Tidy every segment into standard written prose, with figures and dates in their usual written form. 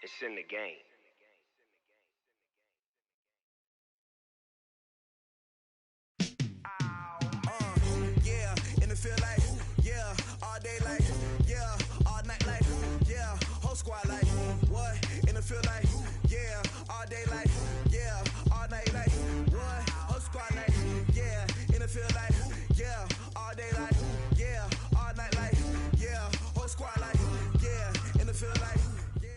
It's in the game. Yeah, in the field like, yeah, all day like, yeah, all night like, yeah, whole squad like, what? In the field like, yeah, all day like, yeah, all night like, what? Whole squad like, yeah, in the field like, yeah, all day like, yeah, all night like, yeah, whole squad like, yeah, in the field like, yeah.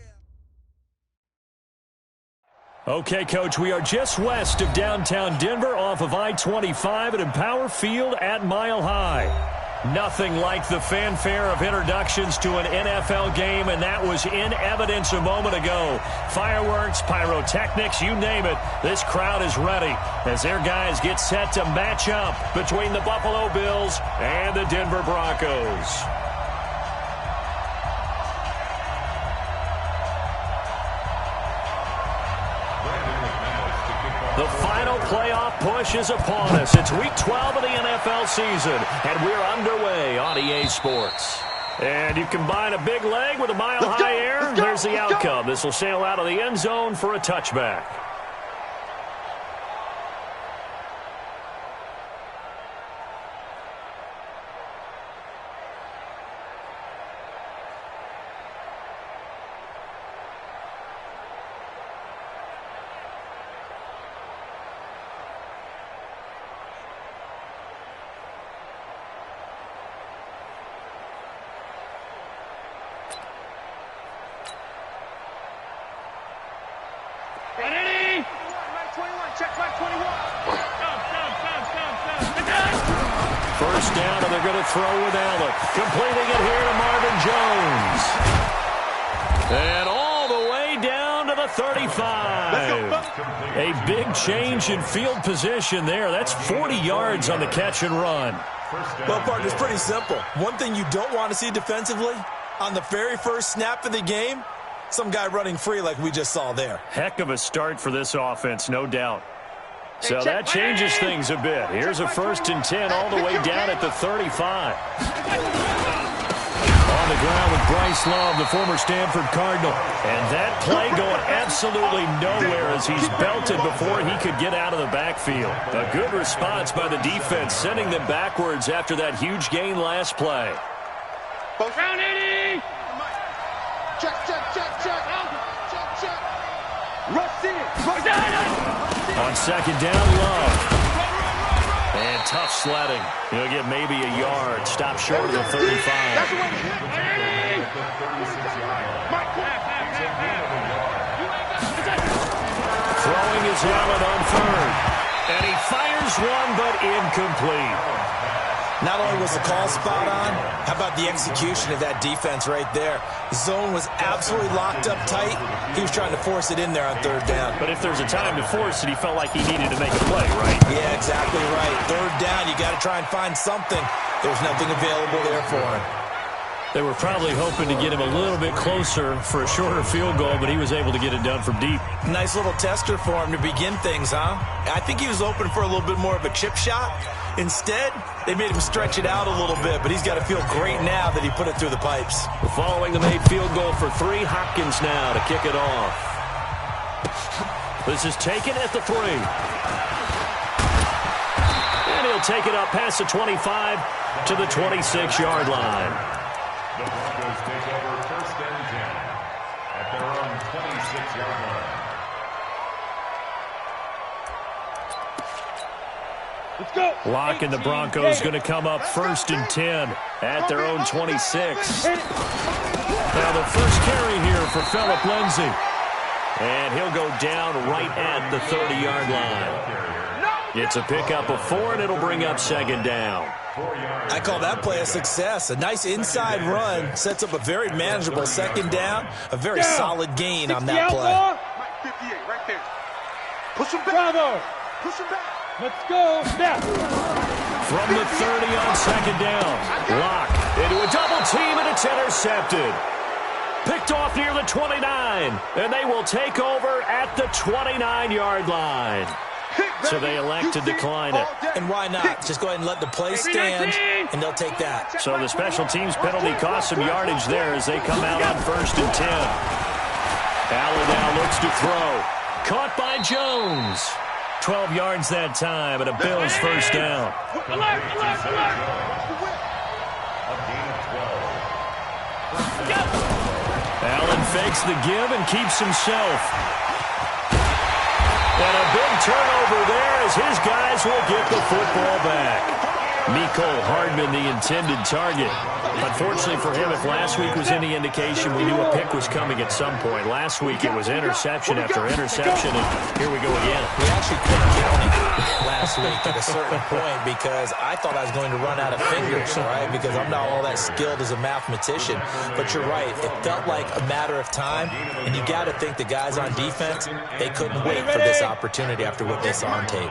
Okay, Coach, we are just west of downtown Denver off of I-25 at Empower Field at Mile High. Nothing like the fanfare of introductions to an NFL game, and that was in evidence a moment ago. Fireworks, pyrotechnics, you name it. This crowd is ready as their guys get set to match up between the Buffalo Bills and the Denver Broncos. The final playoff push is upon us. It's Week 12 of the NFL season, and we're underway on EA Sports. And you combine a big leg with a mile-high air, there's the outcome. This will sail out of the end zone for a touchback. First down, and they're going to throw with Allen. Completing it here to Marvin Jones. And all the way down to the 35. A big change in field position there. That's 40 yards on the catch and run. Well, partner, it's pretty simple. One thing you don't want to see defensively, on the very first snap of the game, some guy running free like we just saw there. Heck of a start for this offense, no doubt. So that changes things a bit. Here's a 1st and 10 all the way down at the 35. On the ground with Bryce Love, the former Stanford Cardinal. And that play going absolutely nowhere as he's belted before he could get out of the backfield. A good response by the defense, sending them backwards after that huge gain last play. Round 80! Check. Rush in! On 2nd down, Love. And tough sledding. He'll get maybe a yard. Stop short of the 35. Throwing his Allen on 3rd. And he fires one, but incomplete. Not only was the call spot on, how about the execution of that defense right there? The zone was absolutely locked up tight. He was trying to force it in there on 3rd down. But if there's a time to force it, he felt like he needed to make a play, right? Yeah, exactly right. 3rd down, you got to try and find something. There's nothing available there for him. They were probably hoping to get him a little bit closer for a shorter field goal, but he was able to get it done from deep. Nice little tester for him to begin things, huh? I think he was open for a little bit more of a chip shot. Instead, they made him stretch it out a little bit, but he's got to feel great now that he put it through the pipes. Following the made field goal for 3, Hopkins now to kick it off. This is taken at the 3. And he'll take it up past the 25 to the 26-yard line. The Broncos take over 1st and 10 at their own 26-yard line. Let's go. Lock and the Broncos going to come up 1st and 10 at their own 26. Now the first carry here for Phillip Lindsay. And he'll go down right at the 30-yard line. It's a pickup of 4, and it'll bring up 2nd down. I call that play a success. A nice inside run sets up a very manageable 2nd down. A very solid gain on that play. 58 right there. Push him back. Push him back. Let's go. Snap. From the 30 on 2nd down. Lock into a double team, and it's intercepted. Picked off near the 29, and they will take over at the 29-yard line. So they elect to decline it. And why not? Just go ahead and let the play stand, and they'll take that. So the special teams penalty cost some yardage there as they come out on 1st and 10. Allen now looks to throw. Caught by Jones. 12 yards that time, and a Bills first down. Alert, alert, alert. Allen fakes the give and keeps himself. And a big turnover there as his guys will get the football back. Mecole Hardman, the intended target. Unfortunately for him, if last week was any indication, we knew a pick was coming at some point. Last week it was interception after interception, and here we go again. We actually couldn't count it last week at a certain point because I thought I was going to run out of fingers, right? Because I'm not all that skilled as a mathematician. But you're right. It felt like a matter of time, and you got to think the guys on defense, they couldn't wait for this opportunity after what they saw on tape.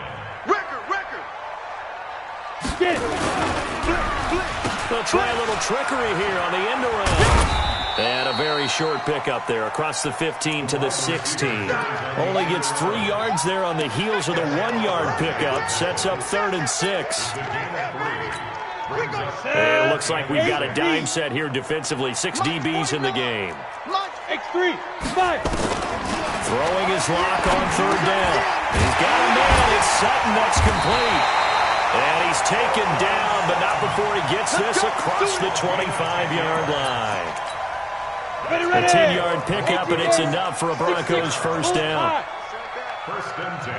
They'll try a little trickery here on the end around. And a very short pickup there across the 15 to the 16. Only gets 3 yards there on the heels of the 1-yard pickup. Sets up 3rd and 6. And it looks like we've got a dime set here defensively. 6 DBs in the game. X3, 5. Throwing his lock on 3rd down. He's got a man. It's Sutton that's complete. And he's taken down, but not before he gets this across the 25-yard line. A 10-yard pickup, and it's enough for a Broncos first down. First and 10.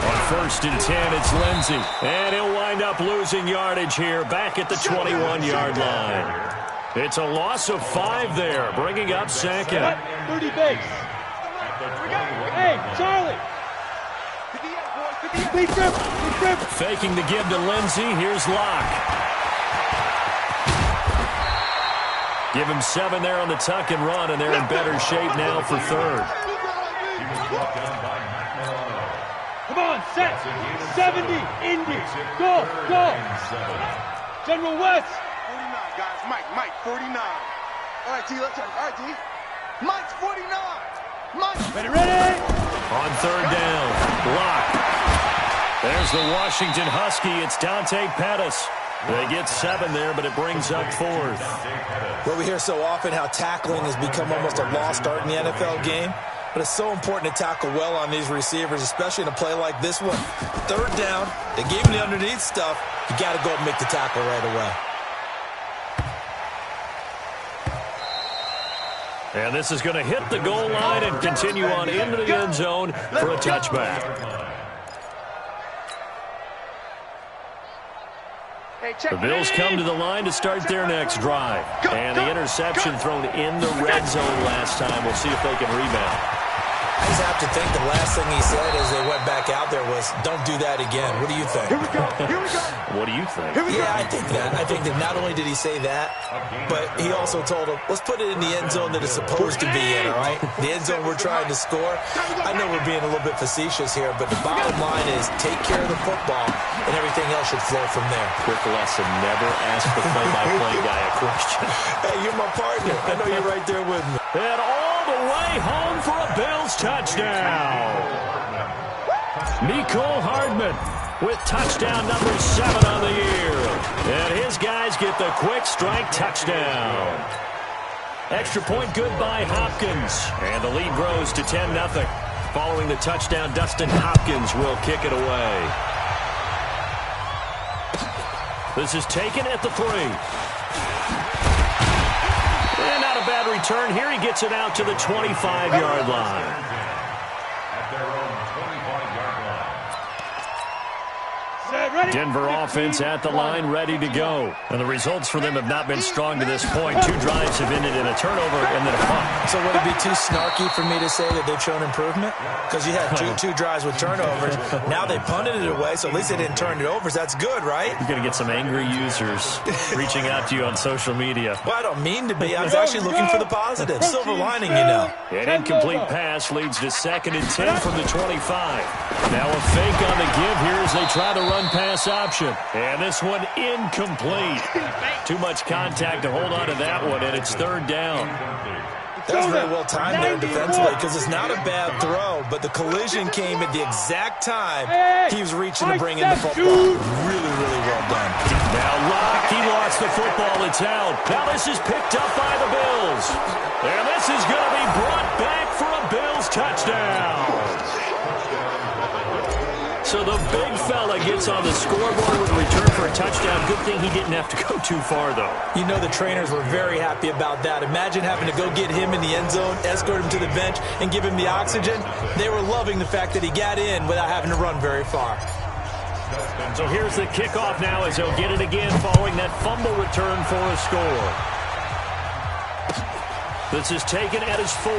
On 1st and 10, it's Lindsey. And he'll wind up losing yardage here back at the 21-yard line. It's a loss of 5 there, bringing up 2nd. 30 base. Hey, Charlie. Faking the give to Lindsey. Here's Locke. Give him 7 there on the tuck and run, and they're in better shape now for 3rd. Come on, set. 70, Indy. Go, go. General West. 49, guys. Mike, 49. All right, T, let's go. All right, T. Mike's 49. Mike. Ready. On 3rd down, Locke. There's the Washington Husky. It's Dante Pettis. They get 7 there, but it brings up 4th. Well, we hear so often how tackling has become almost a lost art in the NFL game. But it's so important to tackle well on these receivers, especially in a play like this one. 3rd down, they gave him the underneath stuff. You got to go and make the tackle right away. And this is going to hit the goal line and continue on into the end zone for a touchback. The Bills come to the line to start their next drive. And the interception thrown in the red zone last time. We'll see if they can rebound. I just have to think the last thing he said as they went back out there was, don't do that again. What do you think? Here we go. Here we go. What do you think? Yeah, I think that. I think that not only did he say that, but he also told him, let's put it in the end zone that it's supposed to be in, all right? The end zone we're trying to score. I know we're being a little bit facetious here, but the bottom line is take care of the football, and everything else should flow from there. Quick lesson, never ask the play-by-play guy a question. Hey, you're my partner. I know you're right there with me. And all the way home for a Bills touchdown. Mecole Hardman with touchdown number 7 on the year. And his guys get the quick strike touchdown. Extra point good by Hopkins. And the lead grows to 10-0. Following the touchdown, Dustin Hopkins will kick it away. This is taken at the 3. And not a bad return here. He gets it out to the 25-yard line. At their own 25-yard line. Denver offense at the line, ready to go. And the results for them have not been strong to this point. 2 drives have ended in a turnover and then a punt. So would it be too snarky for me to say that they've shown improvement? Because you had two drives with turnovers. Now they punted it away, so at least they didn't turn it over. So that's good, right? You're going to get some angry users reaching out to you on social media. Well, I don't mean to be. I was actually looking for the positive. Silver lining, you know. An incomplete pass leads to 2nd and 10 from the 25. Now a fake on the give here as they try the run pass option. And this one incomplete. Too much contact to hold on to that one, and it's 3rd down. That was very well timed there defensively because it's not a bad throw, but the collision came at the exact time he was reaching to bring in the football. Really, really well done. Now Locke, he lost the football. It's out. Now this is picked up by the Bills. And this is going to be brought back for a Bills touchdown. So the big fella gets on the scoreboard with a return for a touchdown. Good thing he didn't have to go too far, though. You know the trainers were very happy about that. Imagine having to go get him in the end zone, escort him to the bench, and give him the oxygen. They were loving the fact that he got in without having to run very far. So here's the kickoff now as he'll get it again following that fumble return for a score. This is taken at his 4.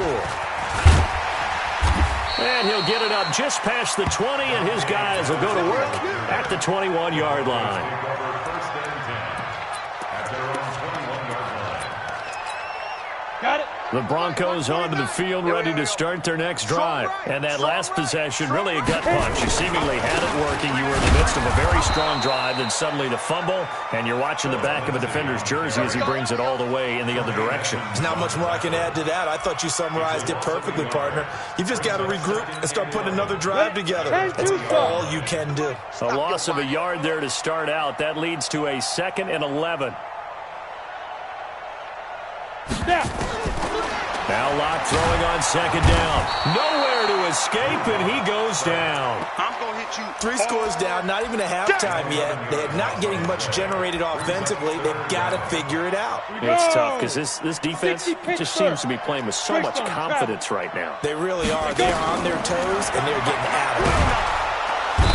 And he'll get it up just past the 20, and his guys will go to work at the 21-yard line. Got it. The Broncos onto the field, ready to start their next drive. And that last possession, really a gut punch. You seemingly had it working. You were in the midst of a very strong drive, then suddenly the fumble, and you're watching the back of a defender's jersey as he brings it all the way in the other direction. There's not much more I can add to that. I thought you summarized it perfectly, partner. You've just got to regroup and start putting another drive together. That's all you can do. A loss of a yard there to start out. That leads to a 2nd and 11. Now Locke throwing on 2nd down. Nowhere to escape, and he goes down. I'm going to hit you. 3 scores down, not even a halftime yet. They're not getting much generated offensively. They've got to figure it out. It's tough because this defense just seems to be playing with so much confidence right now. They really are. They're on their toes, and they're getting at it.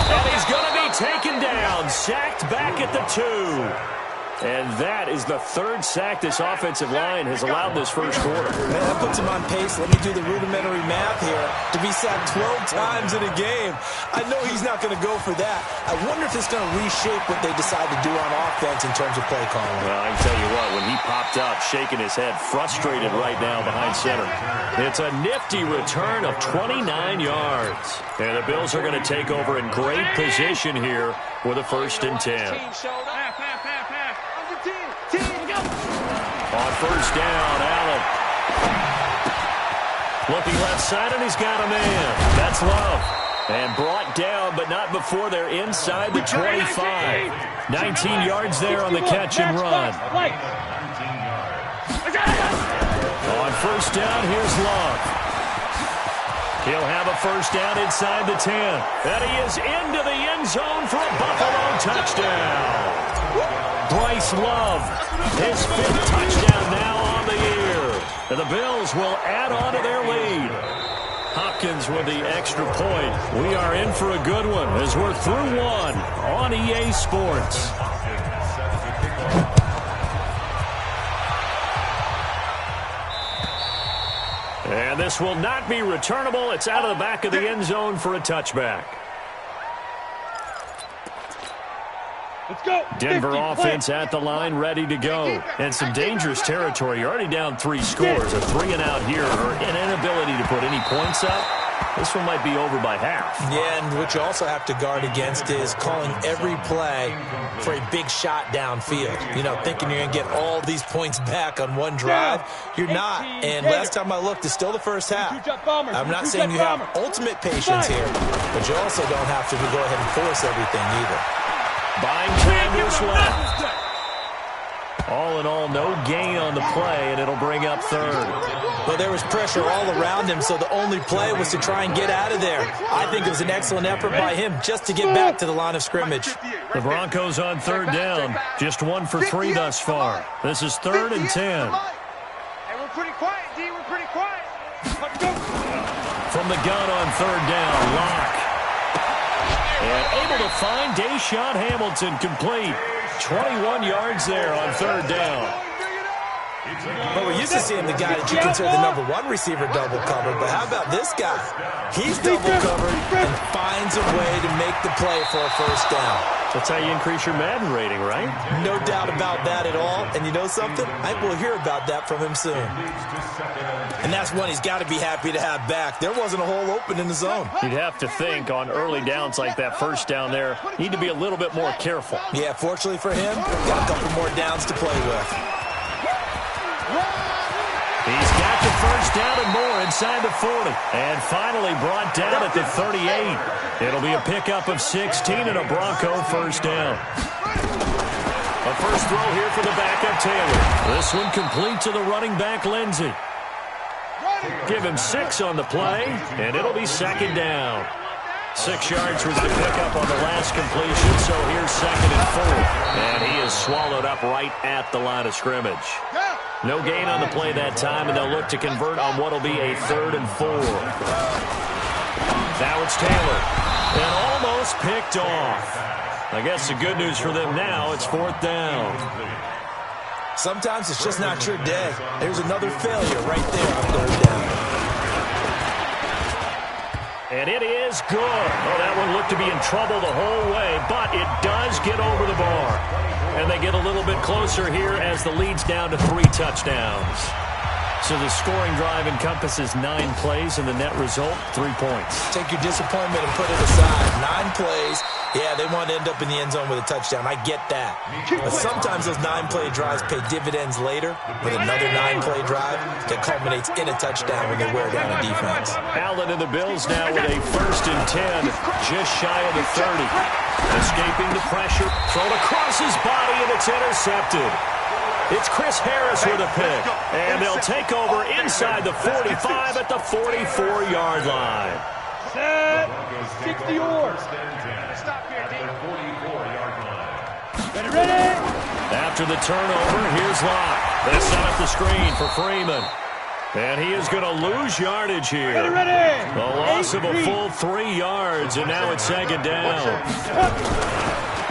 And he's going to be taken down, sacked back at the 2. And that is the 3rd sack this offensive line has allowed this first quarter. Man, that puts him on pace. Let me do the rudimentary math here. To be sacked 12 times in a game, I know he's not going to go for that. I wonder if it's going to reshape what they decide to do on offense in terms of play calling. Well, I can tell you what, when he popped up, shaking his head, frustrated right now behind center. It's a nifty return of 29 yards. And the Bills are going to take over in great position here with a 1st and 10. On 1st down, Allen. Looking left side, and he's got a man. That's Love. And brought down, but not before they're inside the 25. 19 yards there on the catch and run. On 1st down, here's Love. He'll have a 1st down inside the 10. And he is into the end zone for a Buffalo touchdown. Bryce Love, his 5th touchdown now on the year. And the Bills will add on to their lead. Hopkins with the extra point. We are in for a good one as we're through 1 on EA Sports. And this will not be returnable. It's out of the back of the end zone for a touchback. Let's go. Denver offense at the line, ready to go. And some dangerous territory. You're already down 3 scores. A 3 and out here, or an inability to put any points up. This one might be over by half. Yeah, and what you also have to guard against is calling every play for a big shot downfield. You know, thinking you're going to get all these points back on one drive. You're not. And last time I looked, it's still the first half. I'm not saying you have ultimate patience here, but you also don't have to go ahead and force everything either. Buying time to his left. All in all, no gain on the play, and it'll bring up 3rd. Well, there was pressure all around him, so the only play was to try and get out of there. I think it was an excellent effort by him just to get back to the line of scrimmage. The Broncos on 3rd down. Just 1 for 3 thus far. This is 3rd and 10. Hey, we're pretty quiet, D. We're pretty quiet. Let's go. From the gun on 3rd down, Locke. And able to find Deshaun Hamilton complete. 21 yards there on 3rd down. Well, we're used to seeing the guy that you consider the #1 receiver double covered, but how about this guy? He's double covered and finds a way to make the play for a 1st down. That's how you increase your Madden rating, right? No doubt about that at all. And you know something? I think we'll hear about that from him soon. And that's one he's got to be happy to have back. There wasn't a hole open in the zone. You'd have to think on early downs like that 1st down there, need to be a little bit more careful. Yeah, fortunately for him, got a couple more downs to play with. He's got the first down and more inside the 40. And finally brought down at the 38. It'll be a pickup of 16 and a Bronco first down. A first throw here for the backup Taylor. This one complete to the running back Lindsey. Give him 6 on the play, and it'll be second down. 6 yards was the pickup on the last completion, so here's second and 4. And he is swallowed up right at the line of scrimmage. No gain on the play that time, and they'll look to convert on what will be a 3rd and 4. Now it's Taylor, and almost picked off. I guess the good news for them now, it's 4th down. Sometimes it's just not your day. There's another failure right there on 3rd down. And it is good. Oh, that one looked to be in trouble the whole way, but it does get over the bar. And they get a little bit closer here as the lead's down to 3 touchdowns. So the scoring drive encompasses 9 plays, and the net result, 3 points. Take your disappointment and put it aside. 9 plays. Yeah, they want to end up in the end zone with a touchdown. I get that. But sometimes those 9-play drives pay dividends later with another 9-play drive that culminates in a touchdown when they wear down a defense. Allen and the Bills now with a 1st and 10, just shy of the 30. Escaping the pressure, thrown across his body, and it's intercepted. It's Chris Harris with a pick, and they'll take over inside the 45 at the 44-yard line. Set. 60 yours. Ready? After the turnover, here's Locke. They set up the screen for Freeman. And he is going to lose yardage here. Ready. A loss of a full 3 yards, and now it's 2nd down.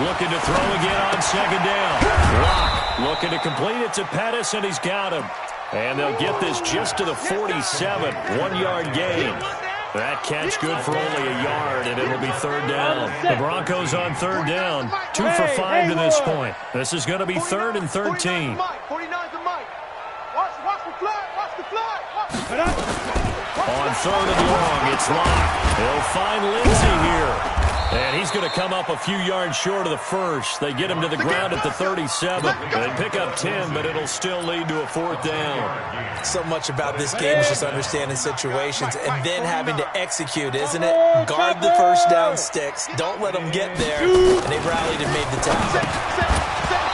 Looking to throw again on 2nd down. Locke looking to complete it to Pettis, and he's got him. And they'll get this just to the 47, 1-yard gain. That catch good for only a yard, and it'll be 3rd down. The Broncos on 3rd down, 2 for 5 to this point. This is going to be 3rd and 13. 49's the Mike. Watch the flag. Watch the flag. On 3rd and long, it's Locke. He'll find Lindsey here. And he's going to come up a few yards short of the first. They get him to the ground at the 37. They pick up 10, but it'll still lead to a 4th down. So much about this game is just understanding situations and then having to execute, isn't it? Guard the first down sticks. Don't let them get there. And they rallied and made the tackle.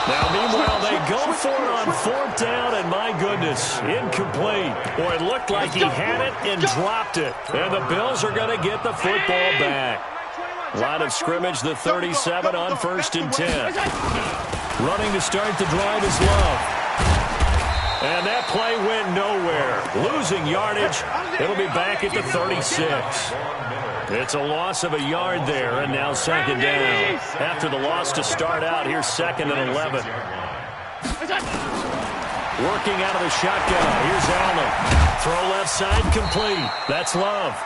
Now, meanwhile, they go for it on 4th down, and my goodness, incomplete. Boy, it looked like he had it and dropped it. And the Bills are going to get the football back. Line of scrimmage, the 37 on 1st and 10. Running to start the drive is Love. And that play went nowhere. Losing yardage. It'll be back at the 36. It's a loss of a yard there, and now 2nd down. After the loss to start out, here's 2nd and 11. Working out of the shotgun. Here's Allen. Throw left side complete. That's Love.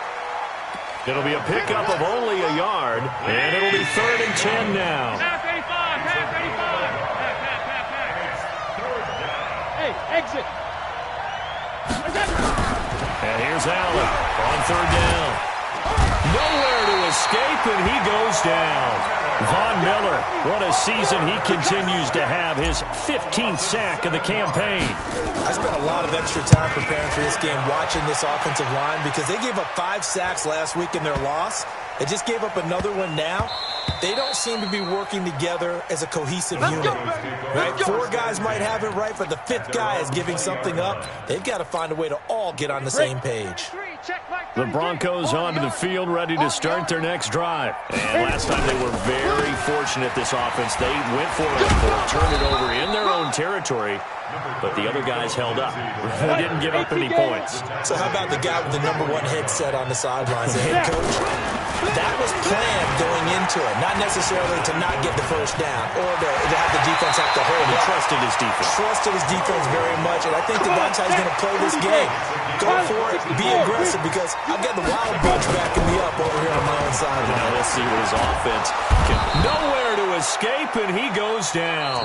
It'll be a pickup of only a yard, and it'll be 3rd and 10 now. Hey, exit. And here's Allen on 3rd down. Nowhere to escape, and he goes down. Von Miller, what a season he continues to have, his 15th sack of the campaign. I spent a lot of extra time preparing for this game, watching this offensive line, because they gave up 5 sacks last week in their loss. They just gave up another one now. They don't seem to be working together as a cohesive unit. Right? 4 guys might have it right, but the 5th guy is giving something up. They've got to find a way to all get on the same page. The Broncos onto the field, ready to start their next drive. And last time they were very fortunate, this offense. They went for it, turned it over in their own territory, but the other guys held up. They didn't give up any points. So how about the guy with the #1 headset on the sidelines, the head coach? That was planned going into it, not necessarily to not get the first down or to have the defense have to hold He it. trusted his defense. Trusted his defense very much, and I think Devontae's going to play this game. Go for it, be aggressive, because I've got the Wild Bunch backing me up over here on my own side. Now let's see what his offense can. Nowhere to escape, and he goes down.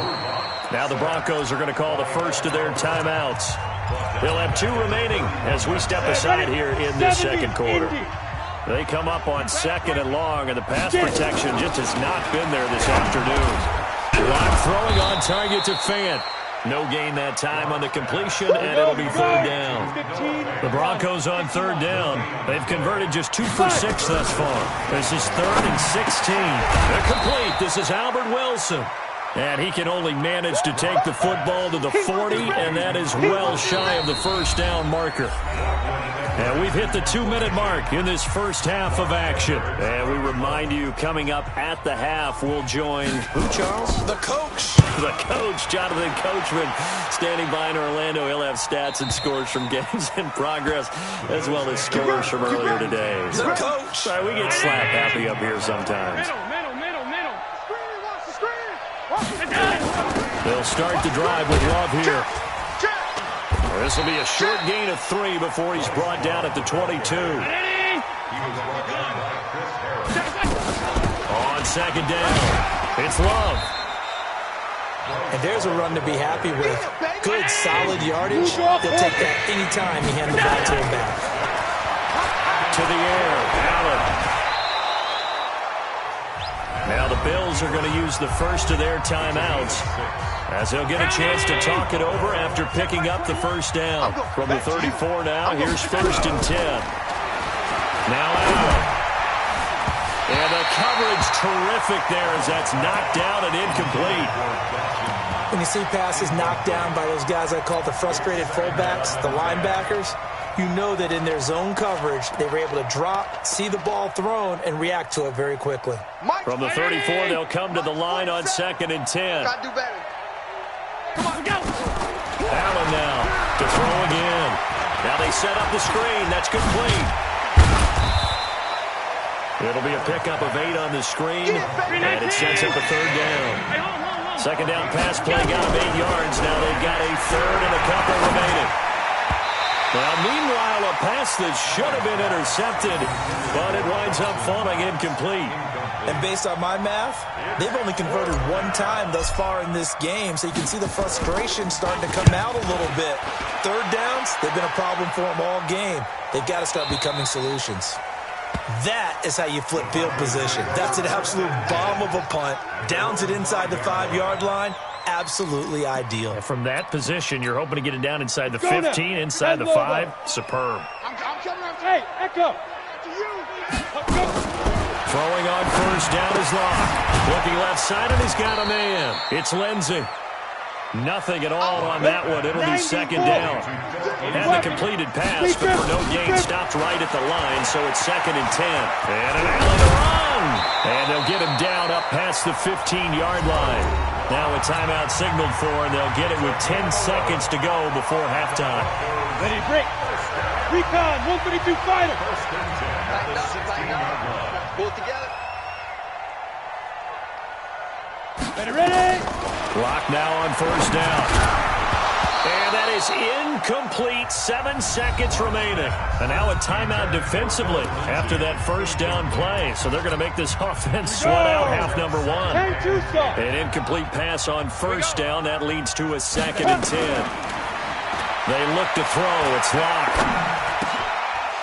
Now the Broncos are going to call the first of their timeouts. They'll have 2 remaining as we step aside here in this second quarter. They come up on 2nd and long, and the pass protection just has not been there this afternoon. Locke throwing on target to Fant. No gain that time on the completion, and it'll be third down. The Broncos on third down. They've converted just 2 for 6 thus far. This is 3rd and 16. They're complete. This is Albert Wilson. And he can only manage to take the football to the 40, and that is well shy of the first down marker. And we've hit the 2-minute mark in this first half of action. And we remind you, coming up at the half, we'll join who, Charles? The coach. The coach, Jonathan Coachman, standing by in Orlando. He'll have stats and scores from games in progress, as well as scores from earlier today. The coach. Sorry, we get slap happy up here sometimes. They'll start the drive with Love here. This will be a short gain of 3 before he's brought down at the 22. On second down, it's Love. And there's a run to be happy with. Good, solid yardage. He'll take that any time you hand the ball to him back. To the air, Allen. Now the Bills are going to use the first of their timeouts, as they'll get a chance to talk it over after picking up the first down. From the 34 now, here's 1st and 10. Now Allen. And the coverage terrific there as that's knocked down and incomplete. When you see passes knocked down by those guys I call the frustrated fullbacks, the linebackers, you know that in their zone coverage, they were able to drop, see the ball thrown, and react to it very quickly. From the 34, they'll come to the line on 2nd and 10. Gotta do better. Come on, go! Allen now to throw again. Now they set up the screen. That's complete. It'll be a pickup of 8 on the screen, and it sets up a 3rd down. 2nd down pass play got them 8 yards. Now they've got a 3rd and a couple remaining. Well, meanwhile, a pass that should have been intercepted, but it winds up falling incomplete. And based on my math, they've only converted 1 time thus far in this game, so you can see the frustration starting to come out a little bit. 3rd downs, they've been a problem for them all game. They've got to start becoming solutions. That is how you flip field position. That's an absolute bomb of a punt. Downs it inside the 5-yard line. Absolutely ideal. From that position, you're hoping to get it down inside the 15, inside the 5. Superb. I'm coming up. Hey, Echo. Throwing on 1st down is Locke. Looking left side, and he's got a man. It's Lindsey. Nothing at all on that one. It'll be 2nd down. Had the completed pass, but for no gain, stopped right at the line, so it's 2nd and 10. And an Allen to run. And they'll get him down up past the 15-yard line. Now a timeout signaled for, and they'll get it with 10 seconds to go before halftime. Ready, break. Recon, 132 fighter. Pull it together. Ready. Clock now on 1st down. And that is incomplete. 7 seconds remaining. And now a timeout defensively after that 1st down play. So they're going to make this offense sweat out half number 1. An incomplete pass on 1st down. That leads to a 2nd and 10. They look to throw. It's Locke.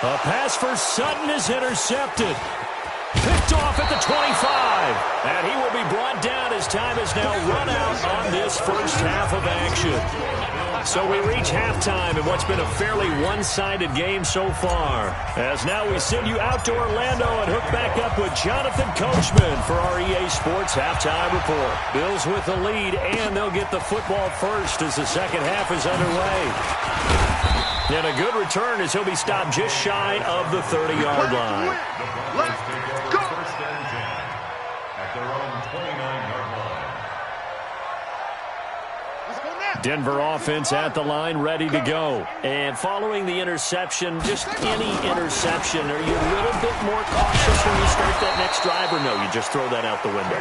A pass for Sutton is intercepted. Picked off at the 25. And he will be brought down as time is now run out on this first half of action. So we reach halftime in what's been a fairly one-sided game so far. As now we send you out to Orlando and hook back up with Jonathan Coachman for our EA Sports Halftime Report. Bills with the lead, and they'll get the football first as the second half is underway. And a good return as he'll be stopped just shy of the 30-yard line. Let's go! 1st and 10 at their own 29-yard line. Denver offense at the line, ready to go. And following the interception, just any interception, are you a little bit more cautious when you start that next drive, or no, you just throw that out the window?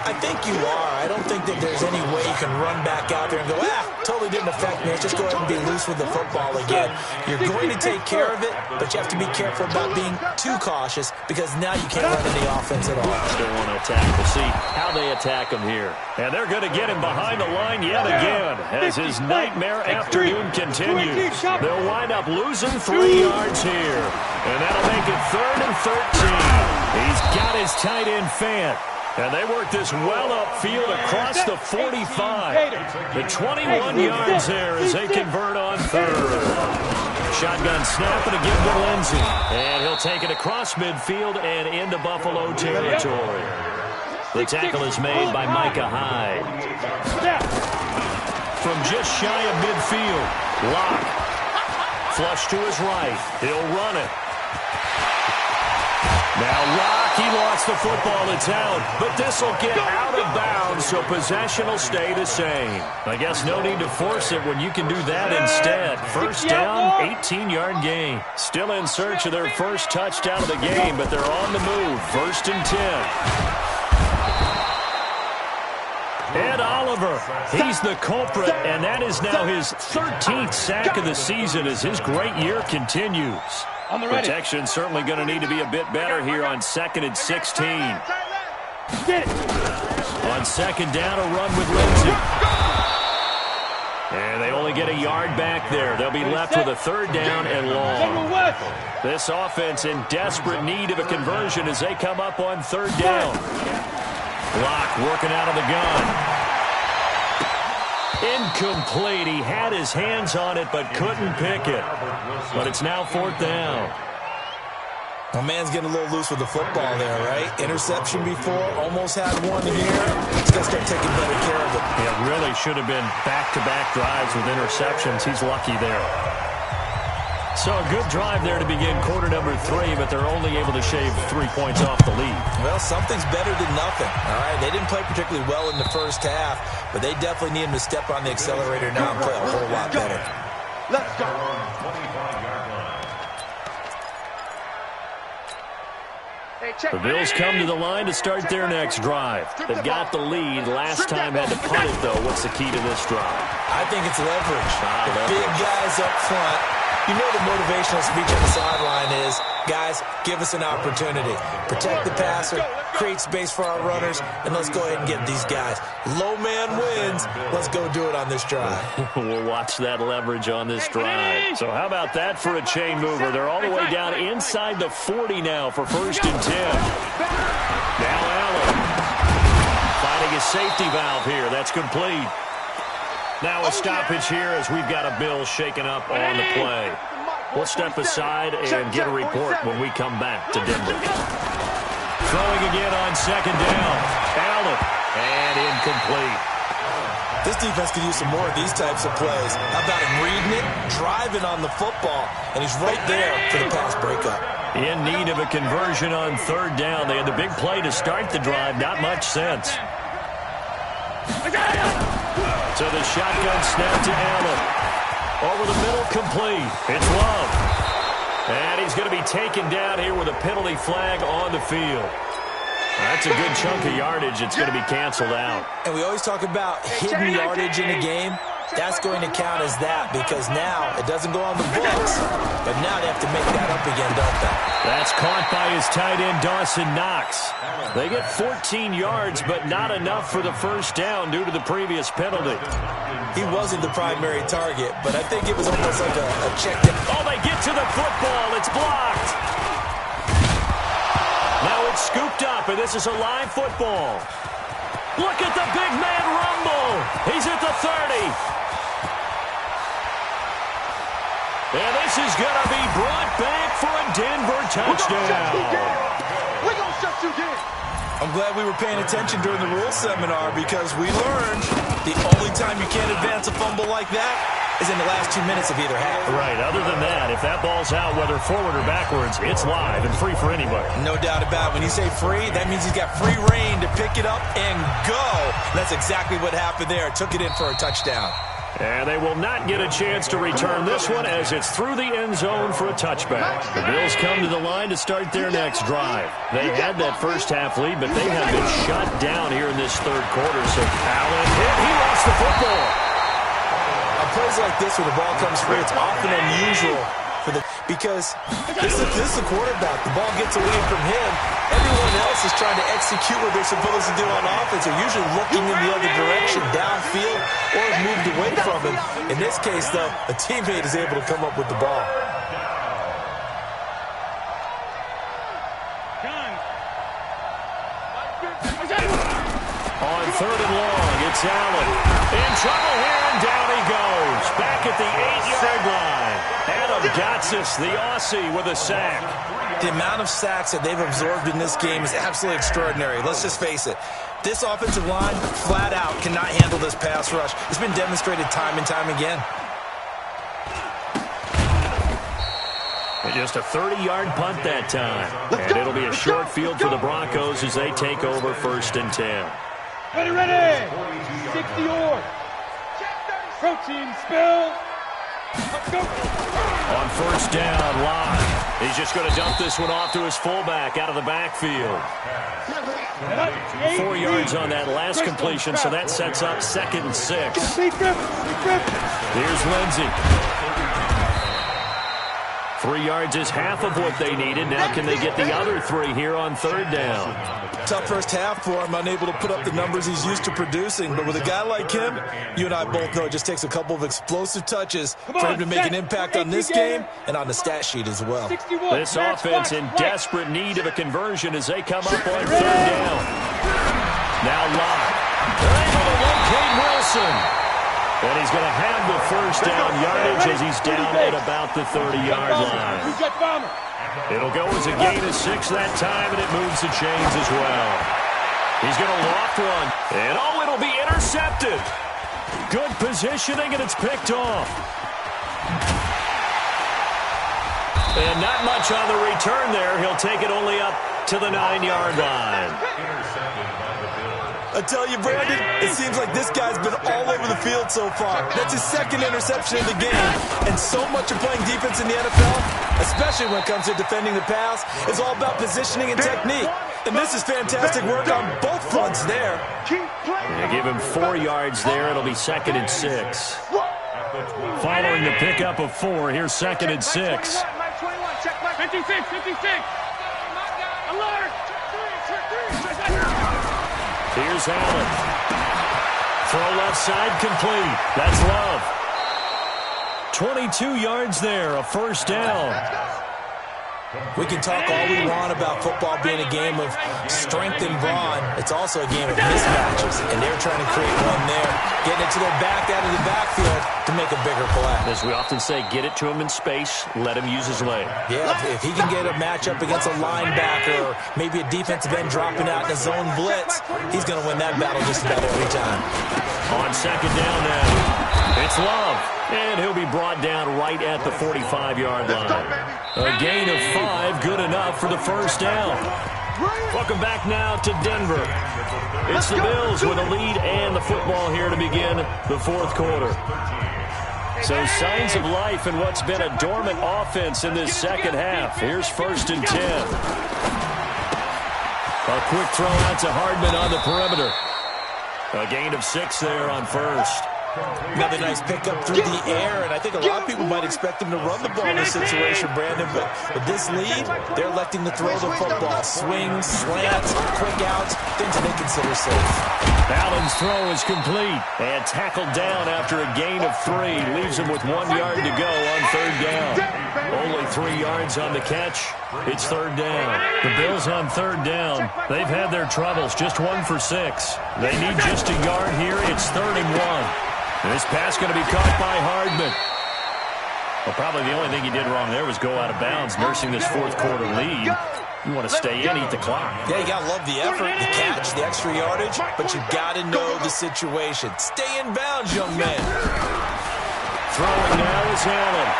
I think you are. I don't think that there's any way you can run back out there and go, totally didn't affect me. Let's just go ahead and be loose with the football again. You're going to take care of it, but you have to be careful about being too cautious because now you can't run any offense at all. Still want to attack. We'll see how they attack him here. And they're going to get him behind the line yet again as his nightmare afternoon continues. They'll wind up losing 3 yards here. And that'll make it 3rd and 13. He's got his tight end Fant. And they work this well upfield across the 45. The 21 yards there as they convert on third. Shotgun snap and a give to Lindsay. And he'll take it across midfield and into Buffalo territory. The tackle is made by Micah Hyde. From just shy of midfield, Locke. Flush to his right. He'll run it. Now Locke, he lost the football. It's out. But this will get out of bounds, so possession will stay the same. I guess no need to force it when you can do that instead. First down, 18-yard gain. Still in search of their first touchdown of the game, but they're on the move. First and 10. Ed Oliver, he's the culprit, and that is now his 13th sack of the season as his great year continues. Protection certainly going to need to be a bit better here on 2nd and 16. On second down, a run with Lindsay. And they only get a yard back there. They'll be left with a 3rd down and long. This offense in desperate need of a conversion as they come up on 3rd down. Locke working out of the gun. Incomplete. He had his hands on it but couldn't pick it. But it's now 4th down. Well, man's getting a little loose with the football there, right? Interception before, almost had one here. He's got to start taking better care of it. It really should have been back-to-back drives with interceptions. He's lucky there. So a good drive there to begin quarter number 3, but they're only able to shave 3 points off the lead. Well, something's better than nothing, all right? They didn't play particularly well in the first half, but they definitely need him to step on the accelerator now and play a whole lot better. Let's go. The Bills come to the line to start their next drive. They've got the lead. Last time had to punt it, though. What's the key to this drive? I think it's leverage. The big guys up front. You know the motivational speech on the sideline is, guys, give us an opportunity. Protect the passer, create space for our runners, and let's go ahead and get these guys. Low man wins. Let's go do it on this drive. We'll watch that leverage on this drive. So how about that for a chain mover? They're all the way down inside the 40 now for 1st and 10. Now Allen finding his safety valve here. That's complete. Now a stoppage here as we've got a Bill shaken up on the play. We'll step aside and get a report when we come back to Denver. Throwing again on 2nd down. Allen. And incomplete. This defense could use some more of these types of plays. How about him reading it, driving on the football, and he's right there for the pass breakup. In need of a conversion on 3rd down. They had the big play to start the drive. Not much sense. So the shotgun snap to Allen. Over the middle, complete. It's Love. And he's going to be taken down here with a penalty flag on the field. That's a good chunk of yardage. It's going to be canceled out. And we always talk about hidden yardage in a game. That's going to count as that because now it doesn't go on the books, but now they have to make that up again, don't they? That's caught by his tight end, Dawson Knox. They get 14 yards, but not enough for the 1st down due to the previous penalty. He wasn't the primary target, but I think it was almost like a check. Oh, they get to the football. It's blocked. Now it's scooped up, and this is a live football. Look at the big man rumble. He's at the 30. And this is going to be brought back for a Denver touchdown. We're going to shut you down. I'm glad we were paying attention during the rules seminar because we learned the only time you can't advance a fumble like that is in the last 2 minutes of either half. Right. Other than that, if that ball's out, whether forward or backwards, it's live and free for anybody. No doubt about it. When you say free, that means he's got free reign to pick it up and go. That's exactly what happened there. Took it in for a touchdown. And they will not get a chance to return this one as it's through the end zone for a touchback. The Bills come to the line to start their next drive. They had that first half lead, but they have been shut down here in this 3rd quarter. So Allen he lost the football. On plays like this where the ball comes free, it's often unusual because this is the quarterback. The ball gets away from him. Everyone else is trying to execute what they're supposed to do on offense. They're usually looking in the other direction, downfield, or have moved away from him. In this case, though, a teammate is able to come up with the ball. On 3rd and long, it's Allen. In trouble here, and down he goes. Back at the 8-yard line. Adam Gotsis, the Aussie, with a sack. The amount of sacks that they've absorbed in this game is absolutely extraordinary. Let's just face it. This offensive line, flat out, cannot handle this pass rush. It's been demonstrated time and time again. And just a 30-yard punt that time. And it'll be a short field for the Broncos as they take over 1st and 10. Ready! 60 yards. Protein spill. Let's go. On 1st down, Locke. He's just going to dump this one off to his fullback out of the backfield. 4 yards on that last completion, so that sets up 2nd and 6. Here's Lindsey. 3 yards is half of what they needed. Now can they get the other 3 here on 3rd down? Tough first half for him, unable to put up the numbers he's used to producing. But with a guy like him, you and I both know it just takes a couple of explosive touches for him to make an impact on this game and on the stat sheet as well. This offense in desperate need of a conversion as they come up on 3rd down. Now Locke. They're able to locate Wilson. And he's going to have the 1st down yardage as he's down at about the 30-yard line. It'll go as a gain of 6 that time, and it moves the chains as well. He's going to loft one. And, it'll be intercepted. Good positioning, and it's picked off. And not much on the return there. He'll take it only up to the 9-yard line. I tell you, Brandon, it seems like this guy's been all over the field so far. That's his 2nd interception of the game. And so much of playing defense in the NFL, especially when it comes to defending the pass, is all about positioning and technique. And this is fantastic work on both fronts there. They give him 4 yards there. It'll be 2nd and 6. Following the pickup of 4, here's 2nd and 6. 56. Alert! Here's Allen. Throw left side complete. That's Love. 22 yards there, a 1st down. We can talk all we want about football being a game of strength and brawn. It's also a game of mismatches, and they're trying to create one there, getting it to their back out of the backfield to make a bigger play. As we often say, get it to him in space, let him use his leg. Yeah, if he can get a matchup against a linebacker or maybe a defensive end dropping out in a zone blitz, he's going to win that battle just about every time. On 2nd down now, it's Love. And he'll be brought down right at the 45-yard line. A gain of 5, good enough for the 1st down. Welcome back now to Denver. It's the Bills with a lead and the football here to begin the 4th quarter. So signs of life in what's been a dormant offense in this 2nd half. Here's 1st and 10. A quick throw out to Hardman on the perimeter. A gain of 6 there on 1st. Another nice pickup through the air, and I think a lot of people might expect him to run the ball in this situation, Brandon, but with this lead, they're electing to throw the football. Swings, slants, quick outs, things that they consider safe. Allen's throw is complete and tackled down after a gain of 3. Leaves him with 1 yard to go on 3rd down. Only 3 yards on the catch. It's 3rd down. The Bills on 3rd down. They've had their troubles, just 1 for 6. They need just a yard here. It's 3rd and 1. This pass going to be caught by Hardman. Well, probably the only thing he did wrong there was go out of bounds, nursing this 4th quarter lead. You want to stay in, eat the clock. Yeah, you got to love the effort, the catch, the extra yardage, but you got to know the situation. Stay in bounds, young man. Throwing now is Allen.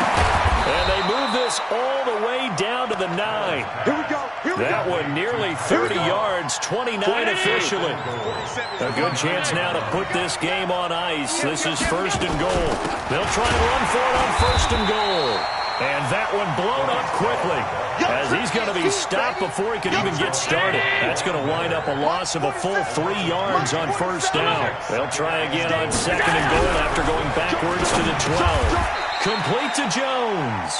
And they move this all the way down to the 9. Here we go. That one nearly 30 yards, 29 officially. A good chance now to put this game on ice. This is 1st and goal. They'll try and run for it on 1st and goal. And that one blown up quickly as he's going to be stopped before he can even get started. That's going to wind up a loss of a full 3 yards on 1st down. They'll try again on 2nd and goal after going backwards to the 12. Complete to Jones.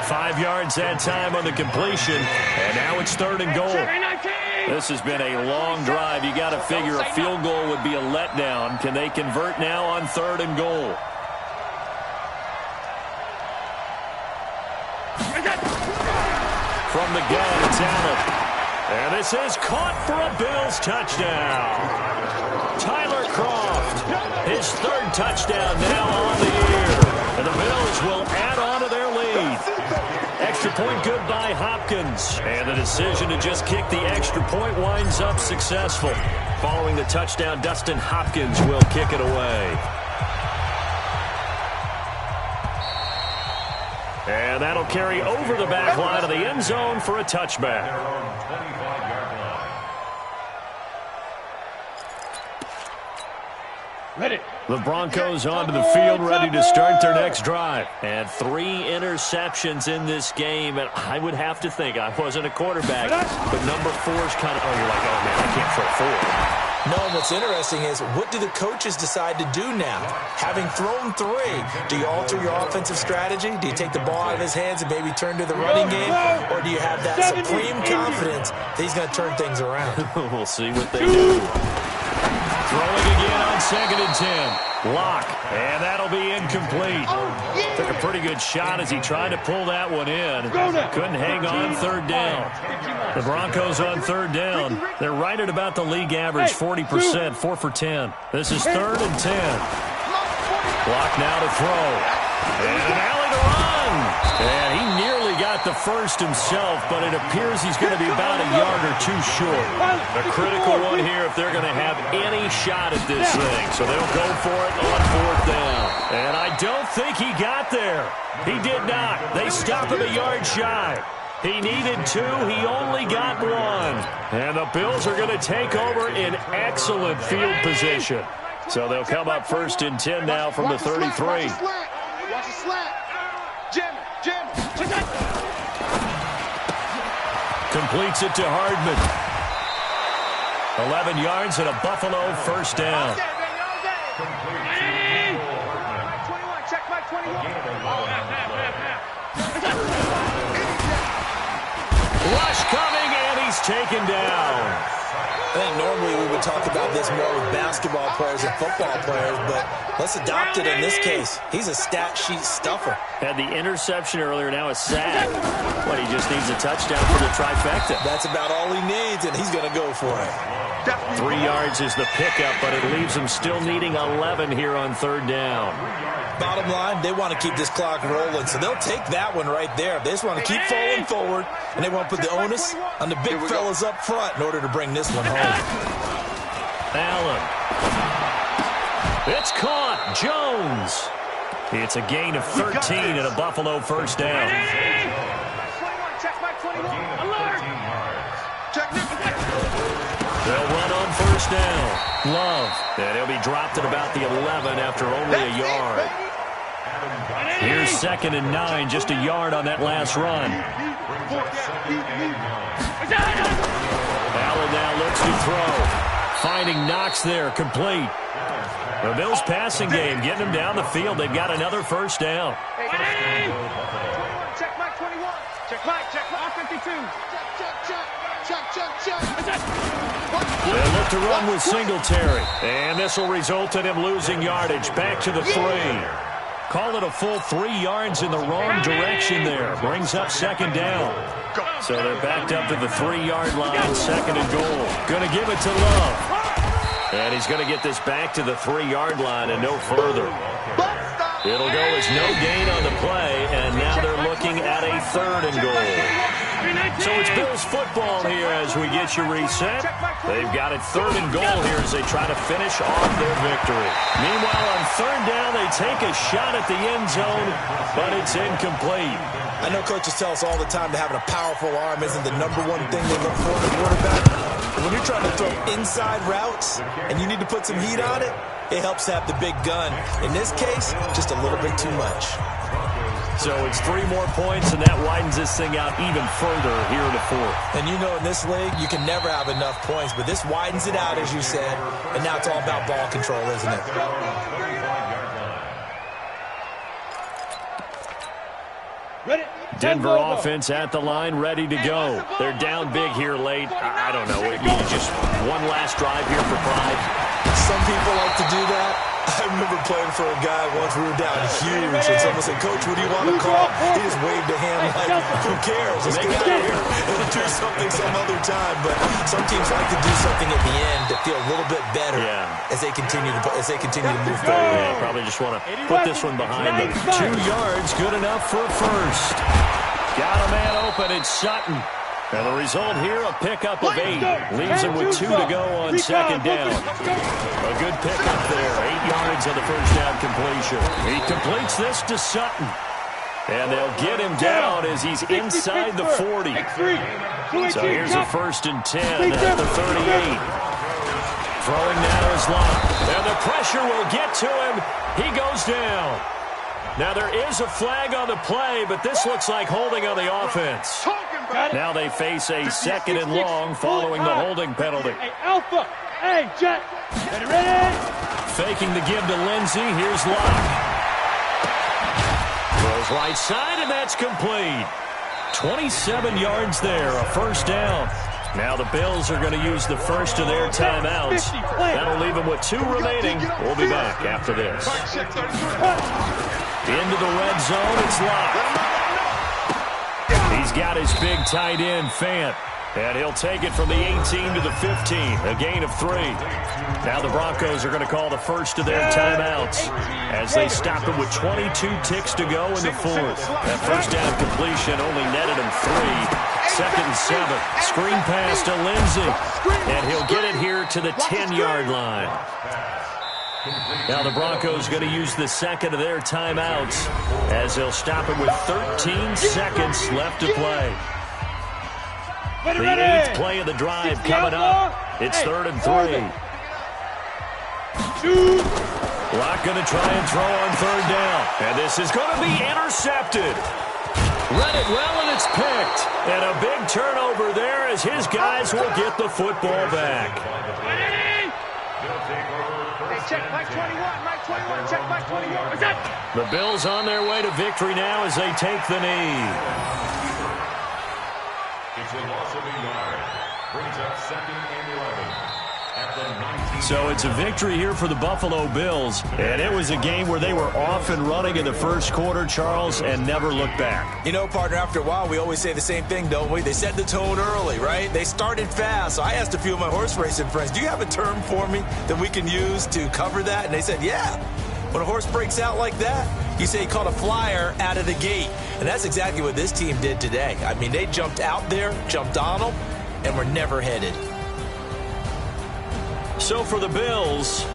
5 yards that time on the completion, and now it's 3rd and goal. This has been a long drive. You got to figure a field goal would be a letdown. Can they convert now on 3rd and goal? From the gun, it's Allen. And this is caught for a Bills touchdown. Tyler Kroft, his third touchdown now on the year. And the Bills will add on to their lead. Extra point good by Hopkins. And the decision to just kick the extra point winds up successful. Following the touchdown, Dustin Hopkins will kick it away. And that'll carry over the back line of the end zone for a touchback. Ready. The Broncos onto the field, ready to start their next drive. And 3 interceptions in this game. And I would have to think, I wasn't a quarterback, but number 4's kind of, oh, you're like, oh, man, I can't throw 4. No, what's interesting is, what do the coaches decide to do now? Having thrown 3, do you alter your offensive strategy? Do you take the ball out of his hands and maybe turn to the running game? Or do you have that supreme confidence that he's going to turn things around? We'll see what they do. Throwing again on 2nd and 10. Lock, and that'll be incomplete. Took a pretty good shot as he tried to pull that one in. Couldn't hang on 3rd down. The Broncos on 3rd down. They're right at about the league average, 40%, 4 for 10. This is 3rd and 10. Lock now to throw. And an alley to run. And he nearly got the first himself, but it appears he's going to be about a yard or 2 short. A critical one here if they're going to have any shot at this thing. So they'll go for it on 4th down. And I don't think he got there. He did not. They stop him a yard shy. He needed 2. He only got 1. And the Bills are going to take over in excellent field position. So they'll come up 1st and 10 now from the 33. Watch the slant. Jam. Completes it to Hardman. 11 yards and a Buffalo 1st down. 21, check back 21. Rush coming, and he's taken down. I think normally we would talk about this more with basketball players and football players, but let's adopt it in this case. He's a stat sheet stuffer. Had the interception earlier, now a sack. What, he just needs a touchdown for the trifecta. That's about all he needs, and he's going to go for it. 3 yards is the pickup, but it leaves him still needing 11 here on 3rd down. Bottom line, they want to keep this clock rolling, so they'll take that one right there. They just want to keep falling forward, and they want to put the onus on the big fellas up front in order to bring this one home. Allen. It's caught. Jones. It's a gain of 13 and a Buffalo 1st down. 21, check back 21. Alert. Check. They'll run on 1st down. Love. And he'll be dropped at about the 11 after only a yard. Here's 2nd and 9, just a yard on that last run. Allen now looks to throw. Finding Knox there, complete. The Bills passing game, getting them down the field. They've got another 1st down. Check back 21. Check back 52. Check. They look to run with Singletary. And this will result in him losing yardage. Back to the 3. Call it a full 3 yards in the wrong direction there. Brings up 2nd down. So they're backed up to the 3-yard line, 2nd and goal. Going to give it to Love. And he's going to get this back to the 3-yard line and no further. It'll go as no gain on the play, and now they're looking at a 3rd and goal. So it's Bills football here as we get you reset. They've got it 3rd and goal here as they try to finish off their victory. Meanwhile, on 3rd down, they take a shot at the end zone, but it's incomplete. I know coaches tell us all the time that having a powerful arm isn't the #1 thing they look for in a quarterback. But when you're trying to throw inside routes and you need to put some heat on it, it helps to have the big gun. In this case, just a little bit too much. So it's 3 more points, and that widens this thing out even further here in the 4th. And you know in this league, you can never have enough points, but this widens it out, as you said, and now it's all about ball control, isn't it? Ready. Denver offense at the line, ready to go. They're down big here late. I don't know. It means just one last drive here for pride. Some people like to do that. I remember playing for a guy once. We were down huge, and someone said, "Coach, what do you want to call?" He just waved a hand like, "Who cares? Let's get out of here and do something some other time." But some teams like to do something at the end to feel a little bit better as they continue to move forward. Yeah, probably just want to put this one behind them. 2 yards, good enough for a first. Got a man open. It's Sutton. And the result here, a pickup of 8. Leaves him with 2 to go on second down. A good pickup there. 8 yards on the first down completion. He completes this to Sutton. And they'll get him down as he's inside the 40. So here's a 1st and 10 at the 38. Throwing now is Locke. And the pressure will get to him. He goes down. Now there is a flag on the play, but this looks like holding on the offense. Now they face a 2nd and long following the holding penalty. Hey, Alpha. Hey, Jet. Ready? Faking the give to Lindsey. Here's Locke. Throws right side, and that's complete. 27 yards there, a first down. Now the Bills are going to use the first of their timeouts. That'll leave them with 2 remaining. We'll be back after this. Into the red zone, it's Locke. He's got his big tight end, Fant. And he'll take it from the 18 to the 15, a gain of 3. Now the Broncos are going to call the first of their timeouts as they stop him with 22 ticks to go in the 4th. That first down completion only netted him 3. 2nd and 7. Screen pass to Lindsey. And he'll get it here to the 10-yard line. Now the Broncos going to use the 2nd of their timeouts as they'll stop him with 13 seconds left to play. The 8th play of the drive coming up. It's 3rd and 3. Locke going to try and throw on 3rd down. And this is going to be intercepted. Read it well, and it's picked. And a big turnover there as his guys will get the football back. Check Mike 21, Mike 21, check Mike 21. What's that? The Bills on their way to victory now as they take the knee. It's a loss of a yard. Brings up 2nd and 11 at the 19. So it's a victory here for the Buffalo Bills. And it was a game where they were off and running in the first quarter, Charles, and never looked back. You know, partner, after a while, we always say the same thing, don't we? They set the tone early, right? They started fast. So I asked a few of my horse racing friends, do you have a term for me that we can use to cover that? And they said, yeah. When a horse breaks out like that, you say he caught a flyer out of the gate. And that's exactly what this team did today. I mean, they jumped out there, jumped on them, and were never headed. So for the Bills,